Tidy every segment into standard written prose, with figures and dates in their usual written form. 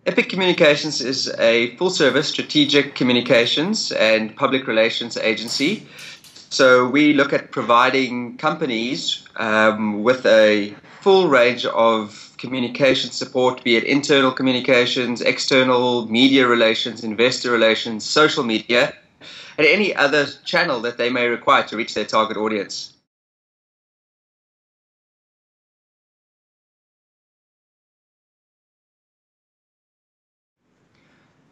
Epic Communications is a full-service strategic communications and public relations agency. So we look at providing companies with a full range of communication support, be it internal communications, external media relations, investor relations, social media, and any other channel that they may require to reach their target audience.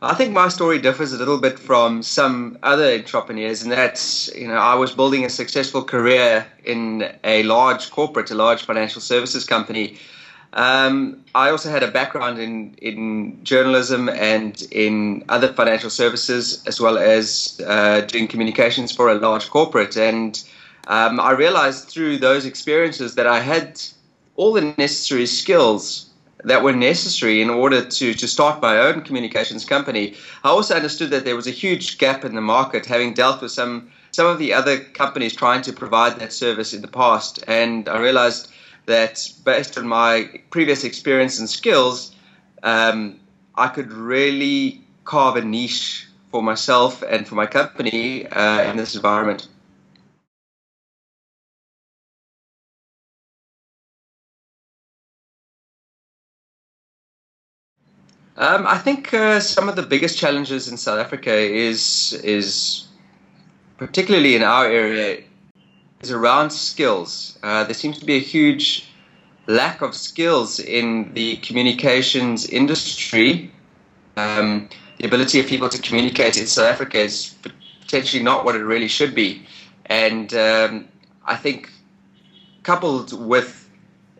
I think my story differs a little bit from some other entrepreneurs, and that's, I was building a successful career in a large corporate, a large financial services company. I also had a background in journalism and in other financial services, as well as doing communications for a large corporate. And I realized through those experiences that I had all the necessary skills that were necessary in order to start my own communications company. I also understood that there was a huge gap in the market, having dealt with some of the other companies trying to provide that service in the past. And I realized that based on my previous experience and skills, I could really carve a niche for myself and for my company in this environment. I think some of the biggest challenges in South Africa is particularly in our area, is around skills. There seems to be a huge lack of skills in the communications industry. The ability of people to communicate in South Africa is potentially not what it really should be. And I think coupled with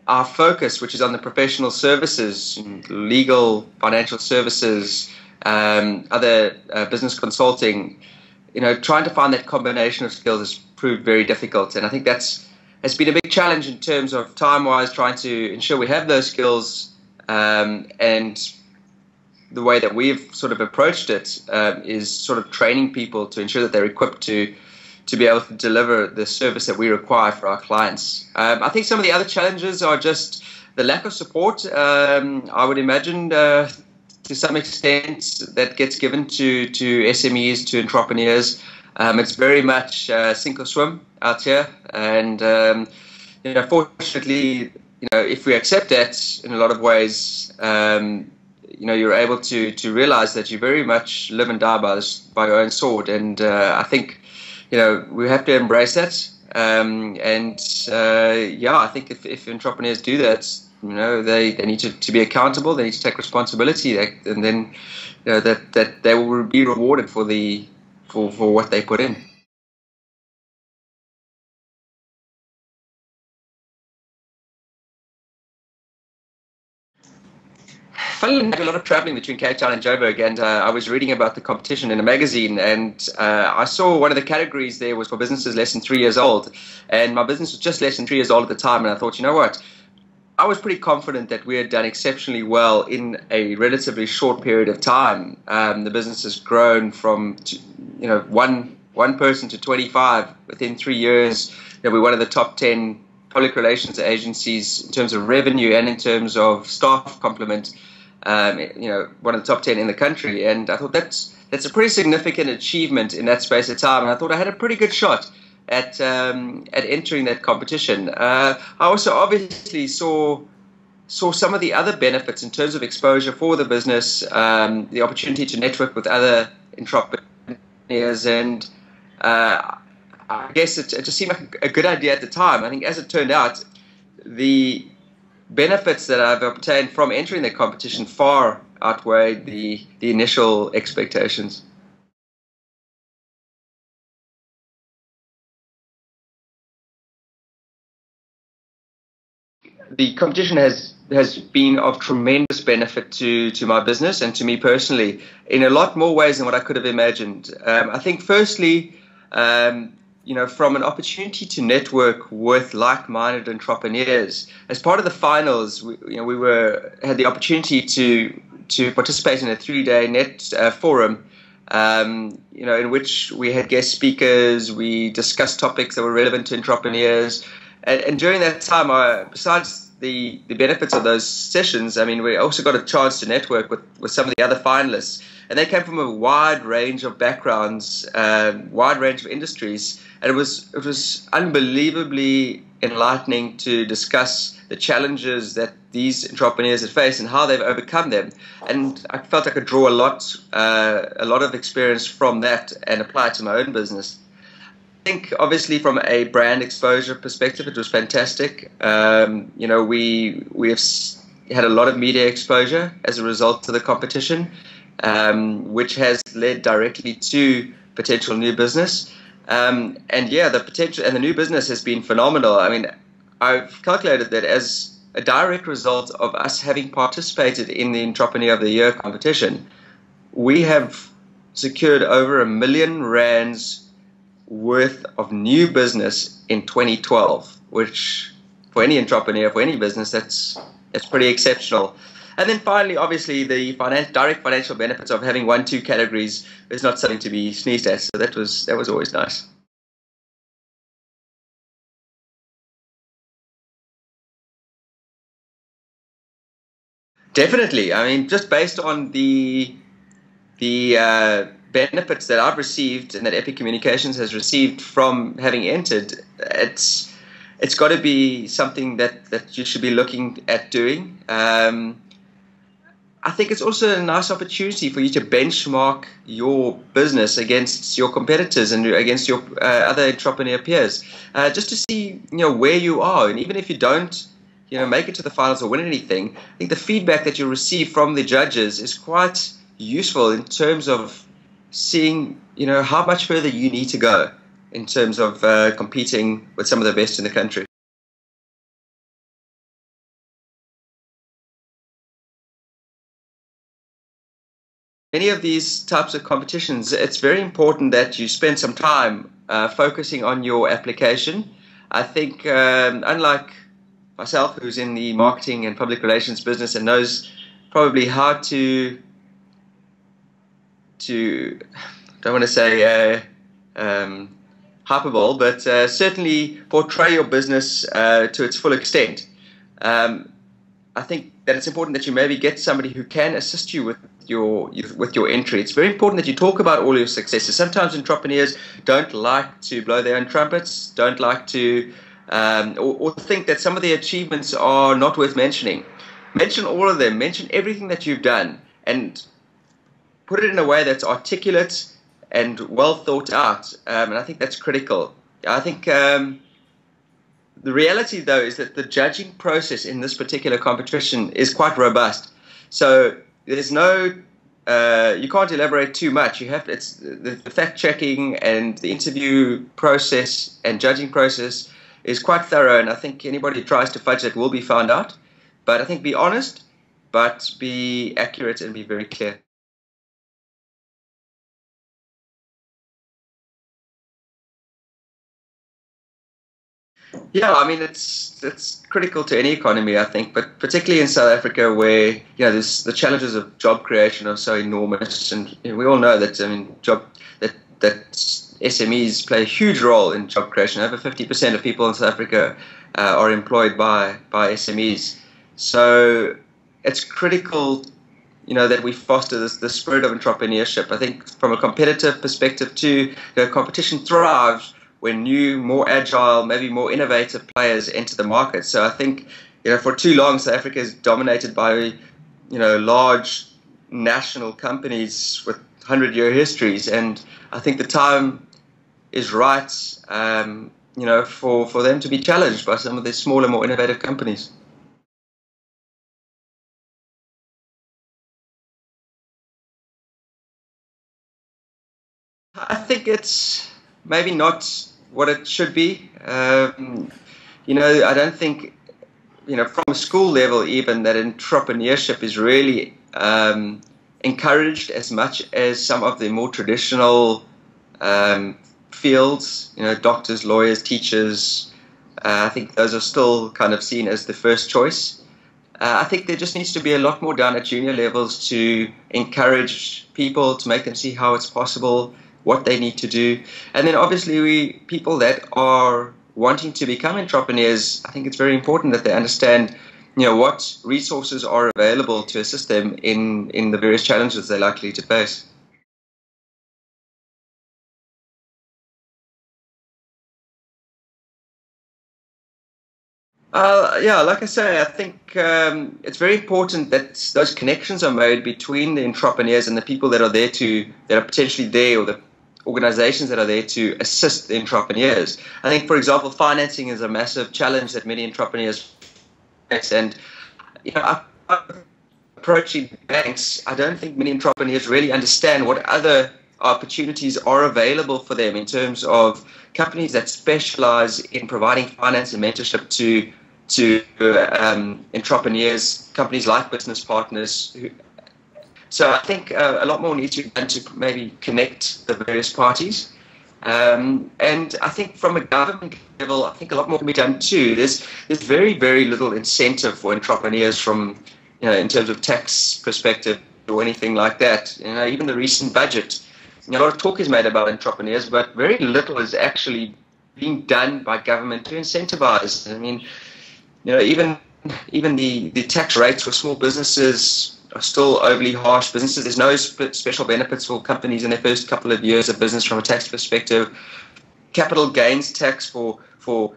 our focus, which is on the professional services, legal, financial services, other business consulting, trying to find that combination of skills has proved very difficult. And I think has been a big challenge in terms of time-wise, trying to ensure we have those skills. And the way that we've sort of approached it is sort of training people to ensure that they're equipped to be able to deliver the service that we require for our clients. I think some of the other challenges are just the lack of support. I would imagine to some extent that gets given to SMEs, to entrepreneurs. It's very much sink or swim out here. And, fortunately, if we accept that in a lot of ways, you're able to realize that you very much live and die by your own sword. And I think, we have to embrace that. I think if entrepreneurs do that, they need to be accountable. They need to take responsibility, and then that they will be rewarded for what they put in. Funnily enough, I did a lot of traveling between Cape Town and Joburg, and I was reading about the competition in a magazine, and I saw one of the categories there was for businesses less than 3 years old, and my business was just less than 3 years old at the time, and I thought, you know what, I was pretty confident that we had done exceptionally well in a relatively short period of time. The business has grown from one person to 25 within 3 years. We're one of the top 10 public relations agencies in terms of revenue and in terms of staff complement. One of the top 10 in the country, and I thought that's a pretty significant achievement in that space of time. And I thought I had a pretty good shot at entering that competition. I also obviously saw some of the other benefits in terms of exposure for the business, the opportunity to network with other entrepreneurs, and I guess it just seemed like a good idea at the time. I think as it turned out, the benefits that I've obtained from entering the competition far outweighed the initial expectations. The competition has been of tremendous benefit to my business and to me personally in a lot more ways than what I could have imagined. I think firstly, from an opportunity to network with like-minded entrepreneurs. As part of the finals, we had the opportunity to participate in a 3-day net forum, in which we had guest speakers. We discussed topics that were relevant to entrepreneurs, and during that time, besides the benefits of those sessions, I mean, we also got a chance to network with some of the other finalists, and they came from a wide range of backgrounds, wide range of industries, and it was unbelievably enlightening to discuss the challenges that these entrepreneurs have faced and how they've overcome them. And I felt I could draw a lot of experience from that and apply it to my own business. I think obviously from a brand exposure perspective, it was fantastic. You know, we have had a lot of media exposure as a result of the competition, which has led directly to potential new business. And yeah, the potential and the new business has been phenomenal. I mean, I've calculated that as a direct result of us having participated in the Entrepreneur of the Year competition, we have secured over R1 million worth of new business in 2012, which for any entrepreneur, for any business, that's pretty exceptional. And then finally, obviously, the direct financial benefits of having won 2 categories is not something to be sneezed at. So that was always nice. Definitely. I mean, just based on the benefits that I've received and that Epic Communications has received from having entered, it's got to be something that you should be looking at doing. I think it's also a nice opportunity for you to benchmark your business against your competitors and against your other entrepreneur peers, just to see, you know, where you are. And even if you don't, you know, make it to the finals or win anything, I think the feedback that you receive from the judges is quite useful in terms of seeing, you know, how much further you need to go in terms of competing with some of the best in the country. Many of these types of competitions, it's very important that you spend some time focusing on your application. I think unlike myself, who's in the marketing and public relations business and knows probably how to don't want to say hyperbole, but certainly portray your business to its full extent. I think that it's important that you maybe get somebody who can assist you with your entry. It's very important that you talk about all your successes. Sometimes entrepreneurs don't like to blow their own trumpets, don't like to or think that some of the achievements are not worth mentioning. Mention all of them. Mention everything that you've done and put it in a way that's articulate and well thought out. And I think that's critical. I think the reality, though, is that the judging process in this particular competition is quite robust. So there's no, you can't elaborate too much. You have it's the fact checking and the interview process and judging process is quite thorough, and I think anybody who tries to fudge it will be found out. But I think be honest, but be accurate and be very clear. Yeah, I mean it's critical to any economy, I think, but particularly in South Africa, where you know the challenges of job creation are so enormous, and you know, we all know that. I mean, that SMEs play a huge role in job creation. Over 50% of people in South Africa are employed by SMEs. So it's critical, you know, that we foster the spirit of entrepreneurship. I think from a competitive perspective too, you know, competition thrives when new, more agile, maybe more innovative players enter the market. So I think, you know, for too long, South Africa is dominated by, you know, large national companies with 100-year histories, and I think the time is right, you know, for them to be challenged by some of the smaller, more innovative companies. I think it's maybe not what it should be. You know, I don't think, you know, from a school level even, that entrepreneurship is really encouraged as much as some of the more traditional fields, you know, doctors, lawyers, teachers. I think those are still kind of seen as the first choice. I think there just needs to be a lot more done at junior levels to encourage people, to make them see how it's possible, what they need to do. And then obviously people that are wanting to become entrepreneurs, I think it's very important that they understand what resources are available to assist them in the various challenges they're likely to face. Yeah, like I say, I think it's very important that those connections are made between the entrepreneurs and the people that are potentially there, or the organizations that are there to assist the entrepreneurs. I think, for example, financing is a massive challenge that many entrepreneurs face, and approaching banks, I don't think many entrepreneurs really understand what other opportunities are available for them in terms of companies that specialize in providing finance and mentorship to entrepreneurs, companies like business partners. So I think a lot more needs to be done to maybe connect the various parties. And I think from a government level, I think a lot more can be done too. There's very, very little incentive for entrepreneurs from, in terms of tax perspective or anything like that. Even the recent budget, a lot of talk is made about entrepreneurs, but very little is actually being done by government to incentivize. I mean, even the tax rates for small businesses are still overly harsh. There's no special benefits for companies in their first couple of years of business from a tax perspective. Capital gains tax for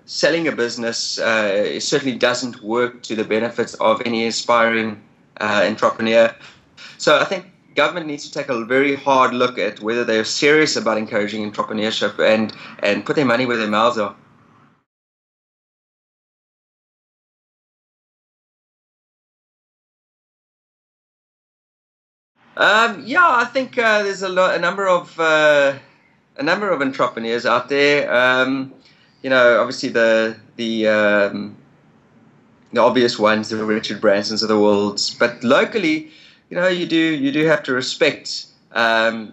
selling a business it certainly doesn't work to the benefits of any aspiring entrepreneur. So I think government needs to take a very hard look at whether they're serious about encouraging entrepreneurship and put their money where their mouths are. I think there's a number of entrepreneurs out there. Obviously the obvious ones, the Richard Bransons of the world, but locally, you do have to respect, maybe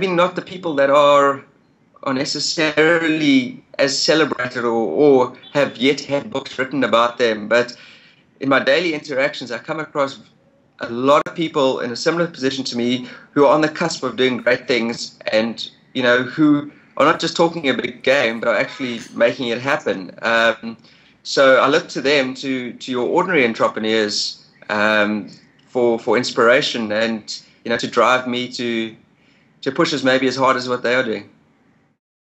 not the people that are necessarily as celebrated or have yet had books written about them, but in my daily interactions, I come across a lot of people in a similar position to me who are on the cusp of doing great things, and who are not just talking a big game but are actually making it happen. So I look to them, to your ordinary entrepreneurs, for inspiration and to drive me to push us maybe as hard as what they are doing.